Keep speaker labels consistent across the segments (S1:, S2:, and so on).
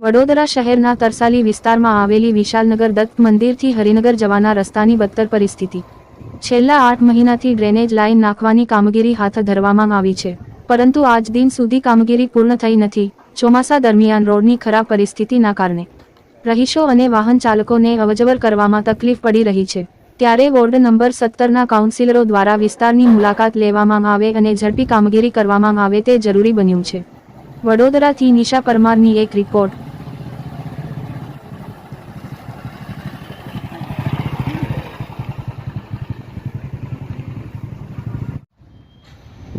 S1: વડોદરા શહેરના તરસાલી વિસ્તારમાં આવેલી વિશાલનગર દત્ત મંદિરથી હરિનગર જવાના રસ્તાની બદતર પરિસ્થિતિ. છેલ્લા 8 મહિનાથી ડ્રેનેજ લાઇન નાખવાની કામગીરી હાથ ધરવામાં આવી છે, પરંતુ આજ દિન સુધી કામગીરી પૂર્ણ થઈ નથી. ચોમાસા દરમિયાન રોડની ખરાબ પરિસ્થિતિના કારણે રહીશો અને વાહન ચાલકોને અવરજવર કરવામાં તકલીફ પડી રહી છે. ત્યારે વોર્ડ નંબર 17ના કાઉન્સિલરો દ્વારા વિસ્તારની મુલાકાત લેવામાં આવે અને ઝડપી કામગીરી કરવામાં આવે તે જરૂરી બન્યું છે. વડોદરાથી નિશા પરમારની એક રિપોર્ટ.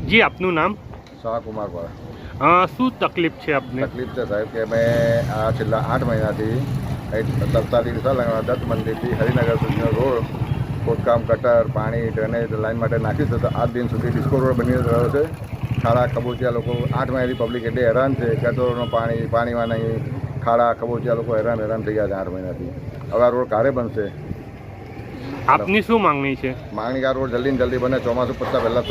S2: જી, આપનું નામ?
S3: શાહ કુમાર વાળા.
S2: શું તકલીફ છે આપને?
S3: તકલીફ છે સાહેબ કે અમે આ છેલ્લા 8 મહિનાથી તરસાલી વિશાલનગર દત્ત મંદિરથી હરિનગર સુધીનો રોડ ખોદકામ, ગટર, પાણી, ડ્રેનેજ લાઇન માટે નાખ્યું છે. તો આજ દિન સુધી ડિસ્કો રોડ બની રહ્યો છે. ખાડા કબૂચિયા લોકો 8 મહિનાથી પબ્લિક એટલે હેરાન છે. ગટરોનું પાણીમાં નહીં, ખાડા કબૂચિયા લોકો હેરાન થઈ ગયા છે 8 મહિનાથી. હવે આ રોડ ક્યારે બનશે?
S2: આપની શું માંગણી છે?
S3: માંગણી આ રોડ જલ્દી બને. ચોમાસું પત્તા પહેલાં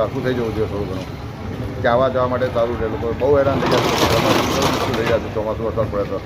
S3: હરખું થઈ જવું જોઈએ થોડું ઘણું, કે આવવા જવા માટે સારું છે. લોકો બહુ હેરાન થઈ ગયા છે. ચોમાસું થઈ ગયા છે. ચોમાસું વરસાદ પડે તો